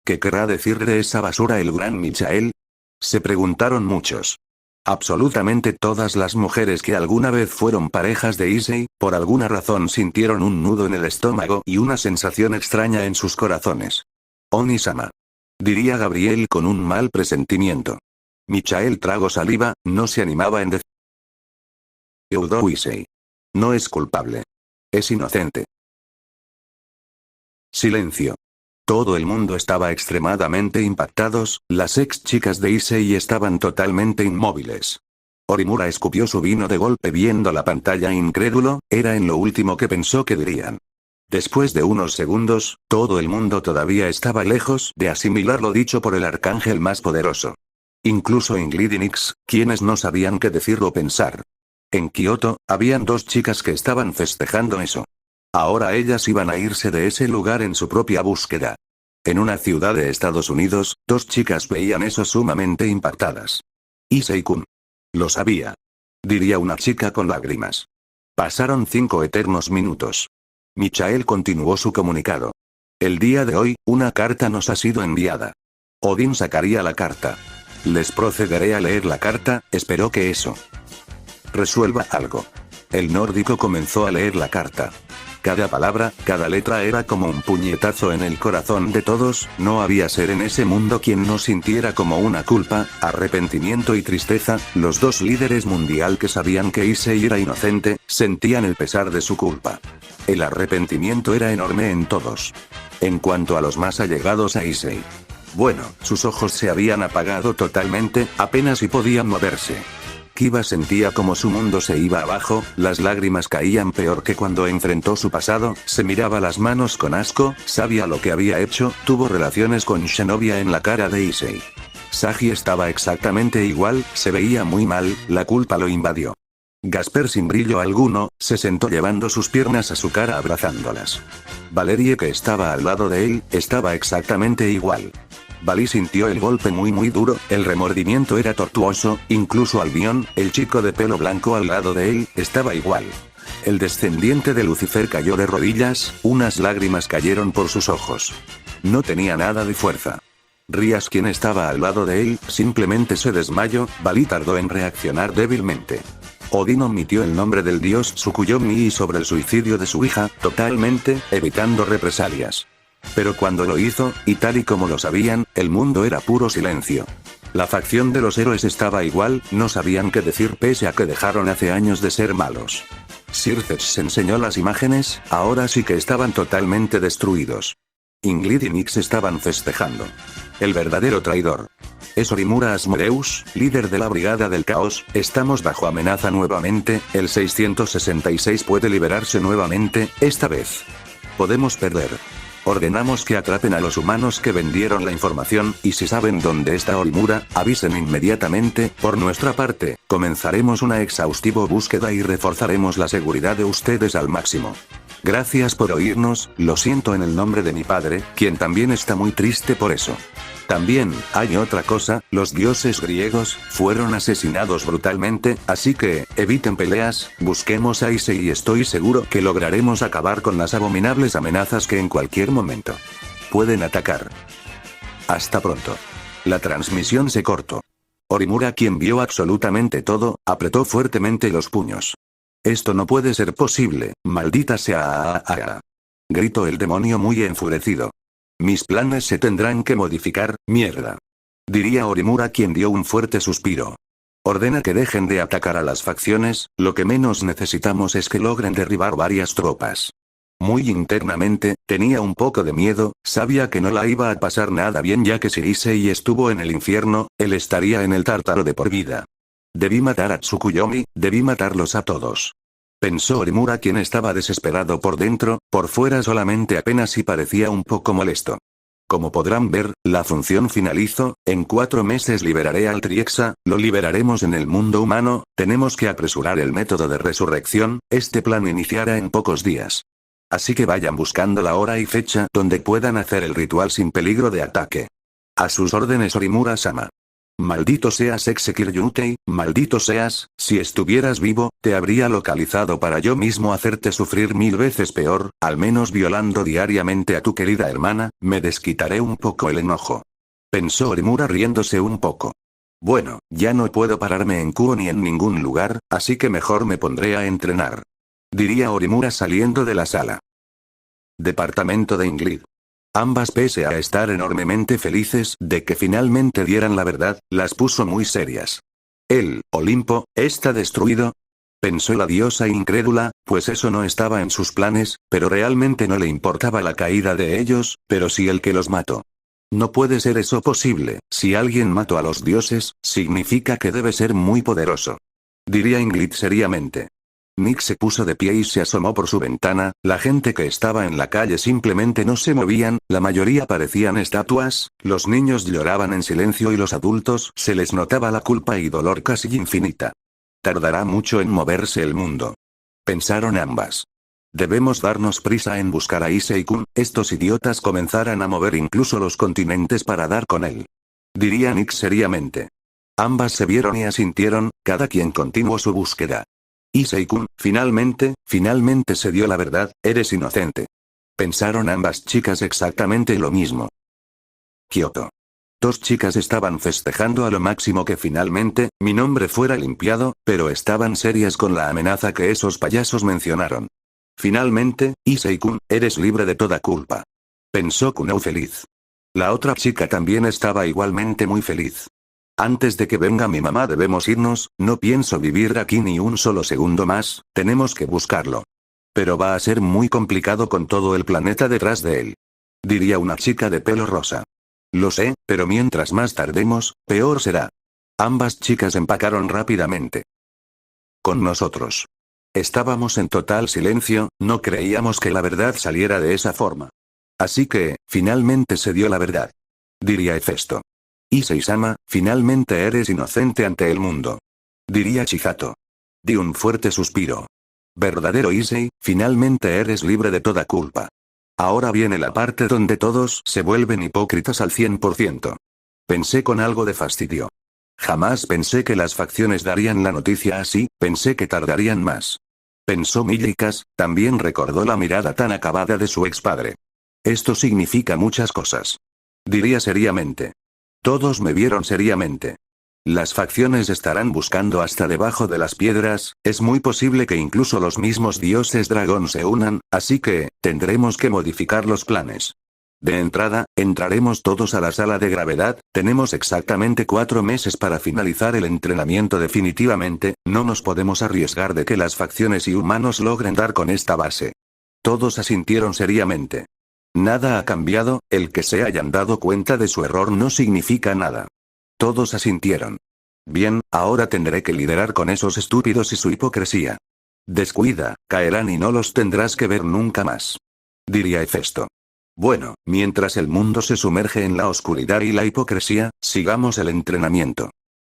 S1: ¿Qué querrá decir de esa basura el gran Michael? Se preguntaron muchos. Absolutamente todas las mujeres que alguna vez fueron parejas de Issei, por alguna razón sintieron un nudo en el estómago y una sensación extraña en sus corazones. Oni-sama. Diría Gabriel con un mal presentimiento. Michael tragó saliva, no se animaba en decir. Hyodo Issei. No es culpable. Es inocente. Silencio. Todo el mundo estaba extremadamente impactados, las ex chicas de Issei estaban totalmente inmóviles. Orimura escupió su vino de golpe viendo la pantalla incrédulo, era en lo último que pensó que dirían. Después de unos segundos, todo el mundo todavía estaba lejos de asimilar lo dicho por el arcángel más poderoso. Incluso Ingrid y Nix, quienes no sabían qué decir o pensar. En Kioto, habían dos chicas que estaban festejando eso. Ahora ellas iban a irse de ese lugar en su propia búsqueda. En una ciudad de Estados Unidos, dos chicas veían eso sumamente impactadas. Issei-kun. Lo sabía. Diría una chica con lágrimas. Pasaron 5 eternos minutos. Michael continuó su comunicado. El día de hoy, una carta nos ha sido enviada. Odín sacaría la carta. Les procederé a leer la carta, espero que eso resuelva algo. El nórdico comenzó a leer la carta. Cada palabra, cada letra era como un puñetazo en el corazón de todos, no había ser en ese mundo quien no sintiera como una culpa, arrepentimiento y tristeza, los dos líderes mundial que sabían que Issei era inocente, sentían el pesar de su culpa. El arrepentimiento era enorme en todos. En cuanto a los más allegados a Issei. Bueno, sus ojos se habían apagado totalmente, apenas si podían moverse. Kiba sentía como su mundo se iba abajo, las lágrimas caían peor que cuando enfrentó su pasado, se miraba las manos con asco, sabía lo que había hecho, tuvo relaciones con Shinobi en la cara de Issei. Sagi estaba exactamente igual, se veía muy mal, la culpa lo invadió. Gasper sin brillo alguno, se sentó llevando sus piernas a su cara abrazándolas. Valerie que estaba al lado de él, estaba exactamente igual. Vali sintió el golpe muy duro, el remordimiento era tortuoso, incluso Albion, el chico de pelo blanco al lado de él, estaba igual. El descendiente de Lucifer cayó de rodillas, unas lágrimas cayeron por sus ojos. No tenía nada de fuerza. Rías quien estaba al lado de él, simplemente se desmayó, Vali tardó en reaccionar débilmente. Odín omitió el nombre del dios Tsukuyomi sobre el suicidio de su hija, totalmente, evitando represalias. Pero cuando lo hizo, y tal y como lo sabían, el mundo era puro silencio. La facción de los héroes estaba igual, no sabían qué decir pese a que dejaron hace años de ser malos. Circes enseñó las imágenes, ahora sí que estaban totalmente destruidos. Ingrid y Nix estaban festejando. El verdadero traidor. Es Orimura Asmodeus, líder de la Brigada del Caos, estamos bajo amenaza nuevamente, el 666 puede liberarse nuevamente, esta vez. Podemos perder. Ordenamos que atrapen a los humanos que vendieron la información, y si saben dónde está Orimura, avisen inmediatamente, por nuestra parte, comenzaremos una exhaustiva búsqueda y reforzaremos la seguridad de ustedes al máximo. Gracias por oírnos, lo siento en el nombre de mi padre, quien también está muy triste por eso. También, hay otra cosa, los dioses griegos, fueron asesinados brutalmente, así que, eviten peleas, busquemos a Issei y estoy seguro que lograremos acabar con las abominables amenazas que en cualquier momento pueden atacar. Hasta pronto. La transmisión se cortó. Orimura, quien vio absolutamente todo, apretó fuertemente los puños. Esto no puede ser posible, maldita sea. Gritó el demonio muy enfurecido. Mis planes se tendrán que modificar, mierda. Diría Orimura, quien dio un fuerte suspiro. Ordena que dejen de atacar a las facciones, lo que menos necesitamos es que logren derribar varias tropas. Muy internamente, tenía un poco de miedo, sabía que no la iba a pasar nada bien ya que si Issei estuvo en el infierno, él estaría en el tártaro de por vida. Debí matar a Tsukuyomi, debí matarlos a todos. Pensó Orimura, quien estaba desesperado por dentro, por fuera solamente apenas y parecía un poco molesto. Como podrán ver, la función finalizó, en 4 meses liberaré al Triexa, lo liberaremos en el mundo humano, tenemos que apresurar el método de resurrección, este plan iniciará en pocos días. Así que vayan buscando la hora y fecha donde puedan hacer el ritual sin peligro de ataque. A sus órdenes Orimura-sama. Maldito seas Exekiryutei, maldito seas, si estuvieras vivo, te habría localizado para yo mismo hacerte sufrir 1000 veces peor, al menos violando diariamente a tu querida hermana, me desquitaré un poco el enojo. Pensó Orimura riéndose un poco. Bueno, ya no puedo pararme en Kuo ni en ningún lugar, así que mejor me pondré a entrenar. Diría Orimura saliendo de la sala. Departamento de Inglid. Ambas, pese a estar enormemente felices de que finalmente dieran la verdad, las puso muy serias. ¿El Olimpo está destruido? Pensó la diosa incrédula, pues eso no estaba en sus planes, pero realmente no le importaba la caída de ellos, pero sí el que los mató. No puede ser eso posible, si alguien mató a los dioses, significa que debe ser muy poderoso. Diría Inglid seriamente. Nick se puso de pie y se asomó por su ventana, la gente que estaba en la calle simplemente no se movían, la mayoría parecían estatuas, los niños lloraban en silencio y los adultos se les notaba la culpa y dolor casi infinita. Tardará mucho en moverse el mundo. Pensaron ambas. Debemos darnos prisa en buscar a Issei-kun, estos idiotas comenzarán a mover incluso los continentes para dar con él. Diría Nick seriamente. Ambas se vieron y asintieron, cada quien continuó su búsqueda. Issei-kun, finalmente se dio la verdad, eres inocente. Pensaron ambas chicas exactamente lo mismo. Kioto. 2 chicas estaban festejando a lo máximo que finalmente, mi nombre fuera limpiado, pero estaban serias con la amenaza que esos payasos mencionaron. Finalmente, Issei-kun, eres libre de toda culpa. Pensó Kunou feliz. La otra chica también estaba igualmente muy feliz. Antes de que venga mi mamá debemos irnos, no pienso vivir aquí ni un solo segundo más, tenemos que buscarlo. Pero va a ser muy complicado con todo el planeta detrás de él. Diría una chica de pelo rosa. Lo sé, pero mientras más tardemos, peor será. Ambas chicas empacaron rápidamente. Con nosotros. Estábamos en total silencio, no creíamos que la verdad saliera de esa forma. Así que, finalmente se dio la verdad. Diría Hefesto. Issei-sama, finalmente eres inocente ante el mundo. Diría Chihato. Di un fuerte suspiro. Verdadero Issei, finalmente eres libre de toda culpa. Ahora viene la parte donde todos se vuelven hipócritas al 100%. Pensé con algo de fastidio. Jamás pensé que las facciones darían la noticia así, pensé que tardarían más. Pensó Millikas, también recordó la mirada tan acabada de su expadre. Esto significa muchas cosas. Diría seriamente. Todos me vieron seriamente. Las facciones estarán buscando hasta debajo de las piedras, es muy posible que incluso los mismos dioses dragón se unan, así que, tendremos que modificar los planes. De entrada, entraremos todos a la sala de gravedad, tenemos exactamente 4 meses para finalizar el entrenamiento definitivamente, no nos podemos arriesgar de que las facciones y humanos logren dar con esta base. Todos asintieron seriamente. Nada ha cambiado, el que se hayan dado cuenta de su error no significa nada. Todos asintieron. Bien, ahora tendré que liderar con esos estúpidos y su hipocresía. Descuida, caerán y no los tendrás que ver nunca más. Diría Hefesto. Bueno, mientras el mundo se sumerge en la oscuridad y la hipocresía, sigamos el entrenamiento.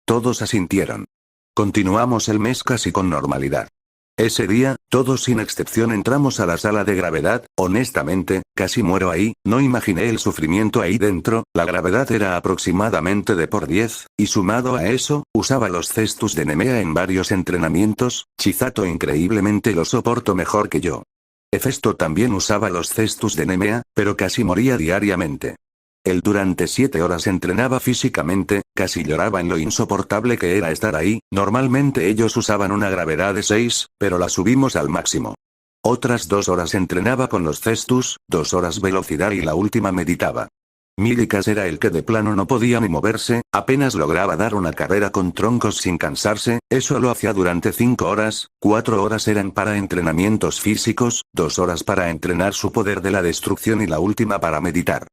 S1: Todos asintieron. Continuamos el mes casi con normalidad. Ese día, todos sin excepción entramos a la sala de gravedad, honestamente, casi muero ahí, no imaginé el sufrimiento ahí dentro, la gravedad era aproximadamente de por 10, y sumado a eso, usaba los cestus de Nemea en varios entrenamientos, Chihato increíblemente lo soportó mejor que yo. Hefesto también usaba los cestus de Nemea, pero casi moría diariamente. Él durante 7 horas entrenaba físicamente, casi lloraba en lo insoportable que era estar ahí, normalmente ellos usaban una gravedad de 6, pero la subimos al máximo. Otras 2 horas entrenaba con los cestus, 2 horas velocidad y la última meditaba. Milikas era el que de plano no podía ni moverse, apenas lograba dar una carrera con troncos sin cansarse, eso lo hacía durante 5 horas, 4 horas eran para entrenamientos físicos, 2 horas para entrenar su poder de la destrucción y la última para meditar.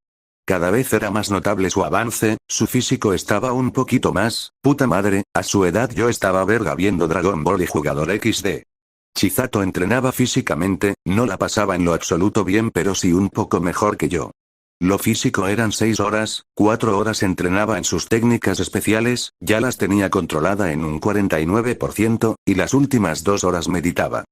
S1: Cada vez era más notable su avance, su físico estaba un poquito más, puta madre, a su edad yo estaba verga viendo Dragon Ball y jugador XD. Chisato entrenaba físicamente, no la pasaba en lo absoluto bien pero sí un poco mejor que yo. Lo físico eran 6 horas, 4 horas entrenaba en sus técnicas especiales, ya las tenía controlada en un 49%, y las últimas 2 horas meditaba.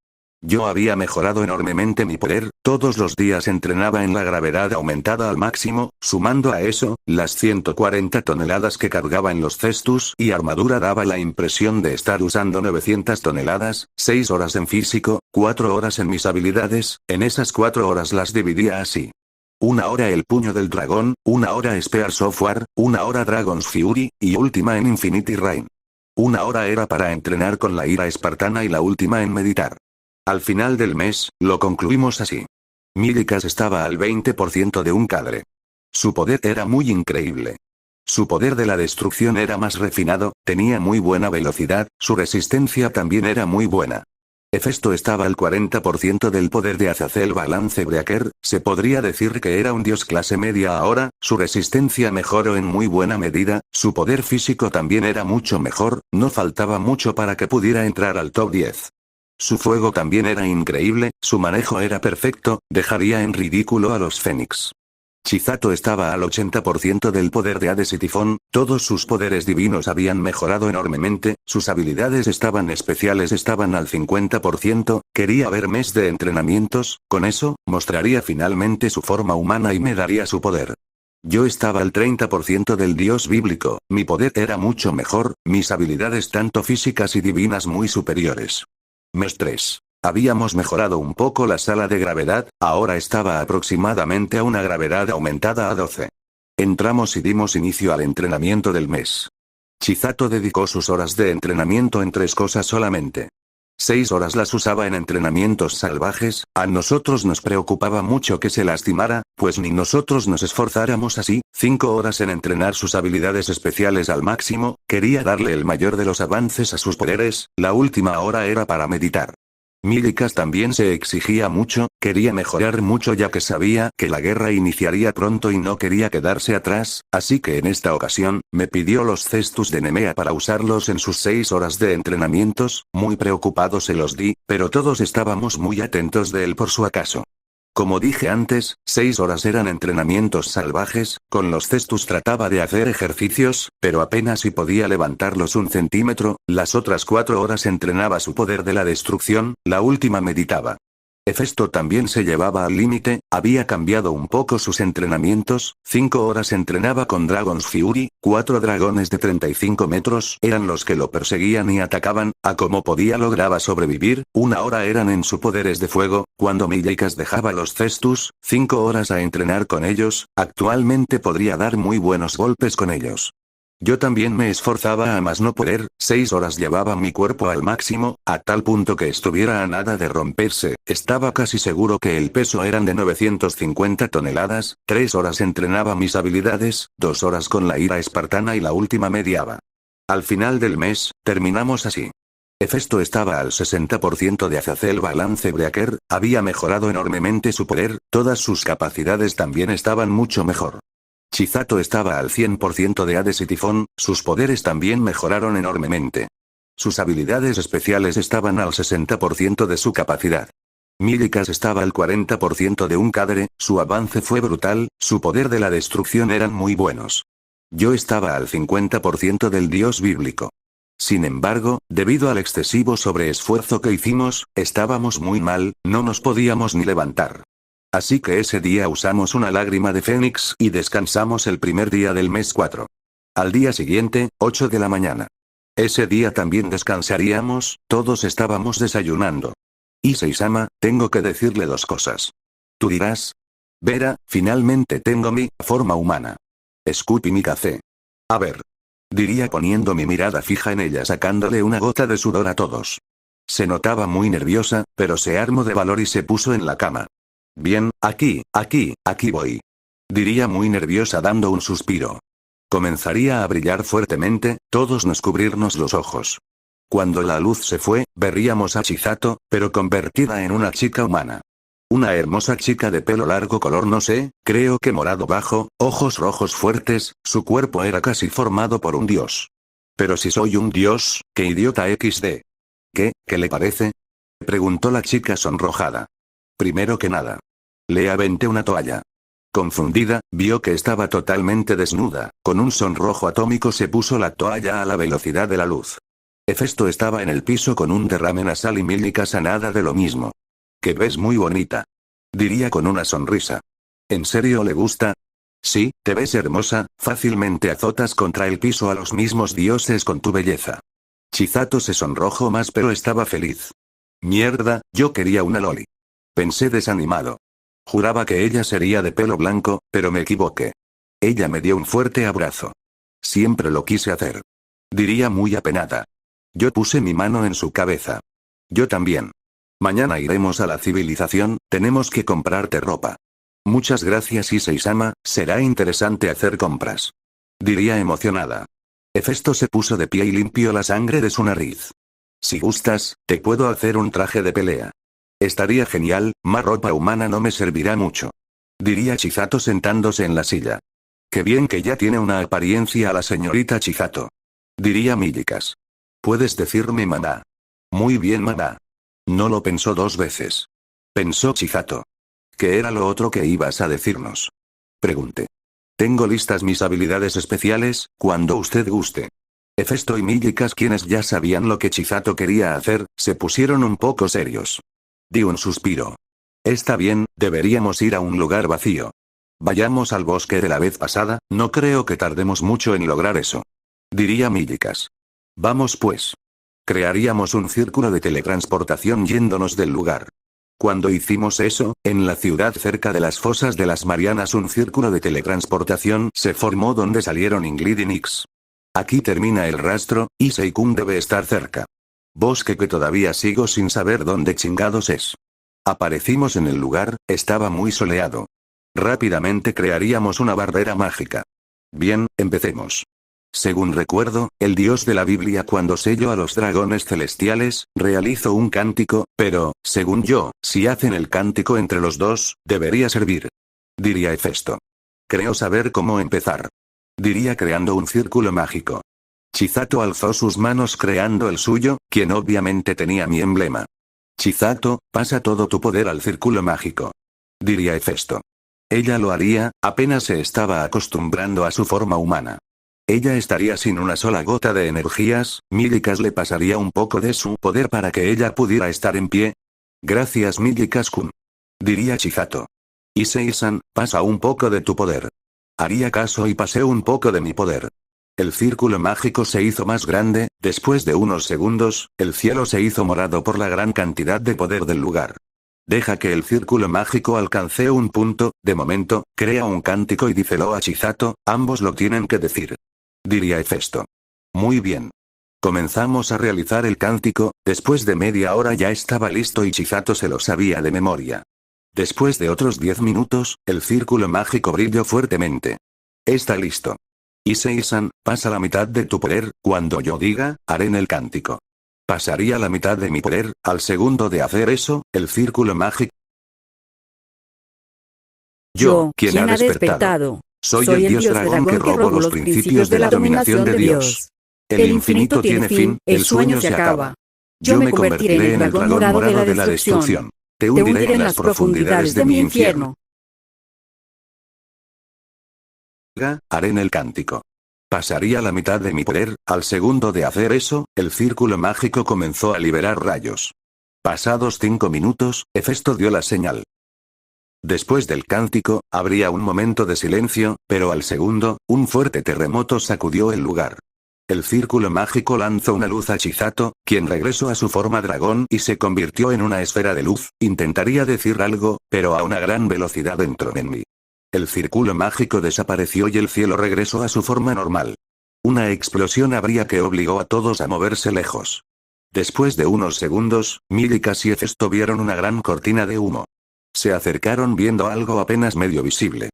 S1: Yo había mejorado enormemente mi poder, todos los días entrenaba en la gravedad aumentada al máximo, sumando a eso, las 140 toneladas que cargaba en los cestus y armadura daba la impresión de estar usando 900 toneladas, 6 horas en físico, 4 horas en mis habilidades, en esas 4 horas las dividía así. 1 hora el puño del dragón, 1 hora Spear Software, 1 hora Dragon's Fury, y última en Infinity Rain. 1 hora era para entrenar con la ira espartana y la última en meditar. Al final del mes, lo concluimos así. Milikas estaba al 20% de un cadre. Su poder era muy increíble. Su poder de la destrucción era más refinado, tenía muy buena velocidad, su resistencia también era muy buena. Hefesto estaba al 40% del poder de Azazel Balance Breaker, se podría decir que era un dios clase media ahora, su resistencia mejoró en muy buena medida, su poder físico también era mucho mejor, no faltaba mucho para que pudiera entrar al top 10. Su fuego también era increíble, su manejo era perfecto, dejaría en ridículo a los Fénix. Chisato estaba al 80% del poder de Hades y Tifón, todos sus poderes divinos habían mejorado enormemente, sus habilidades estaban especiales estaban al 50%, quería ver mes de entrenamientos, con eso, mostraría finalmente su forma humana y me daría su poder. Yo estaba al 30% del dios bíblico, mi poder era mucho mejor, mis habilidades tanto físicas y divinas muy superiores. Mes 3. Habíamos mejorado un poco la sala de gravedad, ahora estaba aproximadamente a una gravedad aumentada a 12. Entramos y dimos inicio al entrenamiento del mes. Chisato dedicó sus horas de entrenamiento en 3 cosas solamente. 6 horas las usaba en entrenamientos salvajes, a nosotros nos preocupaba mucho que se lastimara, pues ni nosotros nos esforzáramos así, 5 horas en entrenar sus habilidades especiales al máximo, quería darle el mayor de los avances a sus poderes, la última hora era para meditar. Milikas también se exigía mucho, quería mejorar mucho ya que sabía que la guerra iniciaría pronto y no quería quedarse atrás, así que en esta ocasión, me pidió los cestus de Nemea para usarlos en sus 6 horas de entrenamientos, muy preocupado se los di, pero todos estábamos muy atentos de él por su acaso. Como dije antes, 6 horas eran entrenamientos salvajes, con los cestus trataba de hacer ejercicios, pero apenas si podía levantarlos un centímetro, las otras 4 horas entrenaba su poder de la destrucción, la última meditaba. Hefesto también se llevaba al límite, había cambiado un poco sus entrenamientos, 5 horas entrenaba con Dragon's Fury, 4 dragones de 35 metros eran los que lo perseguían y atacaban, a como podía lograba sobrevivir, 1 hora eran en su poderes de fuego, cuando Milikas dejaba los cestus, 5 horas a entrenar con ellos, actualmente podría dar muy buenos golpes con ellos. Yo también me esforzaba a más no poder, 6 horas llevaba mi cuerpo al máximo, a tal punto que estuviera a nada de romperse, estaba casi seguro que el peso eran de 950 toneladas, 3 horas entrenaba mis habilidades, 2 horas con la ira espartana y la última mediaba. Al final del mes, terminamos así. Hefesto estaba al 60% de Azazel Balance Breaker, había mejorado enormemente su poder, todas sus capacidades también estaban mucho mejor. Chisato estaba al 100% de Hades y Tifón, sus poderes también mejoraron enormemente. Sus habilidades especiales estaban al 60% de su capacidad. Milikas estaba al 40% de un cadre, su avance fue brutal, su poder de la destrucción eran muy buenos. Yo estaba al 50% del dios bíblico. Sin embargo, debido al excesivo sobreesfuerzo que hicimos, estábamos muy mal, no nos podíamos ni levantar. Así que ese día usamos una lágrima de Fénix y descansamos el primer día del mes 4. Al día siguiente, 8 de la mañana. Ese día también descansaríamos, todos estábamos desayunando. Issei-sama, tengo que decirle 2 cosas. Tú dirás. Vera, finalmente tengo mi forma humana. Escupí mi café. A ver. Diría poniendo mi mirada fija en ella sacándole una gota de sudor a todos. Se notaba muy nerviosa, pero se armó de valor y se puso en la cama. Bien, aquí voy. diría muy nerviosa dando un suspiro. Comenzaría a brillar fuertemente, todos nos cubrirnos los ojos. Cuando la luz se fue, veríamos a Chisato, pero convertida en una chica humana. Una hermosa chica de pelo largo color no sé, creo que morado bajo, ojos rojos fuertes, su cuerpo era casi formado por un dios. Pero si soy un dios, qué idiota XD. ¿Qué le parece? Preguntó la chica sonrojada. Primero que nada. Le aventé una toalla. Confundida, vio que estaba totalmente desnuda, con un sonrojo atómico se puso la toalla a la velocidad de la luz. Hefesto estaba en el piso con un derrame nasal y Mílicas a nada de lo mismo. Que ves muy bonita. Diría con una sonrisa. ¿En serio le gusta? Sí, te ves hermosa, fácilmente azotas contra el piso a los mismos dioses con tu belleza. Chisato se sonrojó más pero estaba feliz. Mierda, yo quería una loli. Pensé desanimado. Juraba que ella sería de pelo blanco, pero me equivoqué. Ella me dio un fuerte abrazo. Siempre lo quise hacer. Diría muy apenada. Yo puse mi mano en su cabeza. Yo también. Mañana iremos a la civilización, tenemos que comprarte ropa. Muchas gracias Issei-sama, será interesante hacer compras. Diría emocionada. Hefesto se puso de pie y limpió la sangre de su nariz. Si gustas, te puedo hacer un traje de pelea. Estaría genial, más ropa humana no me servirá mucho. Diría Chisato sentándose en la silla. Qué bien que ya tiene una apariencia a la señorita Chisato. Diría Mílicas. Puedes decirme mamá. Muy bien mamá. No lo pensó dos veces. Pensó Chisato. ¿Qué era lo otro que ibas a decirnos? Pregunté. Tengo listas mis habilidades especiales, cuando usted guste. Hefesto y Mílicas, quienes ya sabían lo que Chisato quería hacer, se pusieron un poco serios. Di un suspiro. Está bien, deberíamos ir a un lugar vacío. Vayamos al bosque de la vez pasada, no creo que tardemos mucho en lograr eso. Diría Mílicas. Vamos pues. Crearíamos un círculo de teletransportación yéndonos del lugar. Cuando hicimos eso, en la ciudad cerca de las fosas de las Marianas un círculo de teletransportación se formó donde salieron Ingrid y Nix. Aquí termina el rastro, Issei-kun debe estar cerca. Bosque que todavía sigo sin saber dónde chingados es. Aparecimos en el lugar, estaba muy soleado. Rápidamente crearíamos una barrera mágica. Bien, empecemos. Según recuerdo, el dios de la Biblia cuando selló a los dragones celestiales, realizó un cántico, pero, según yo, si hacen el cántico entre los dos, debería servir. Diría Hefesto. Creo saber cómo empezar. Diría creando un círculo mágico. Chisato alzó sus manos creando el suyo, quien obviamente tenía mi emblema. Chisato, pasa todo tu poder al círculo mágico. Diría Hefesto. Ella lo haría, apenas se estaba acostumbrando a su forma humana. Ella estaría sin una sola gota de energías, Mílicas le pasaría un poco de su poder para que ella pudiera estar en pie. Gracias Mílicas-kun. Diría Chisato. Issei-san, pasa un poco de tu poder. Haría caso y pasé un poco de mi poder. El círculo mágico se hizo más grande, después de unos segundos, el cielo se hizo morado por la gran cantidad de poder del lugar. Deja que el círculo mágico alcance un punto, de momento, crea un cántico y dícelo a Chisato, ambos lo tienen que decir. Diría Hefesto. Muy bien. Comenzamos a realizar el cántico, después de media hora ya estaba listo y Chisato se lo sabía de memoria. Después de otros 10 minutos, el círculo mágico brilló fuertemente. Está listo. Issei-san, pasa la mitad de tu poder, cuando yo diga, haré el cántico. Pasaría la mitad de mi poder, al segundo de hacer eso, el círculo mágico. Yo, quien ha despertado. Soy el dios dragón que robo los principios de la dominación de Dios. El infinito tiene fin, el sueño se acaba. Yo me convertiré en el dragón morado de la destrucción. Te hundiré en las profundidades de mi infierno. Haré el cántico. Pasaría la mitad de mi poder, al segundo de hacer eso, el círculo mágico comenzó a liberar rayos. Pasados 5 minutos, Hefesto dio la señal. Después del cántico, habría un momento de silencio, pero al segundo, un fuerte terremoto sacudió el lugar. El círculo mágico lanzó una luz a Chisato, quien regresó a su forma dragón y se convirtió en una esfera de luz, intentaría decir algo, pero a una gran velocidad entró en mí. El círculo mágico desapareció y el cielo regresó a su forma normal. Una explosión habría que obligó a todos a moverse lejos. Después de unos segundos, Mílicas y Hefesto vieron una gran cortina de humo. Se acercaron viendo algo apenas medio visible.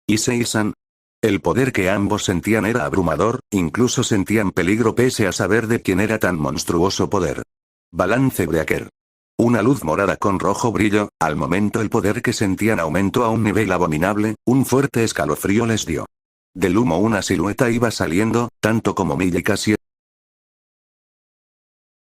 S1: Issei-san. El poder que ambos sentían era abrumador, incluso sentían peligro pese a saber de quién era tan monstruoso poder. Balance Breaker. Una luz morada con rojo brillo, al momento el poder que sentían aumentó a un nivel abominable, un fuerte escalofrío les dio. Del humo una silueta iba saliendo, tanto como Miyakashi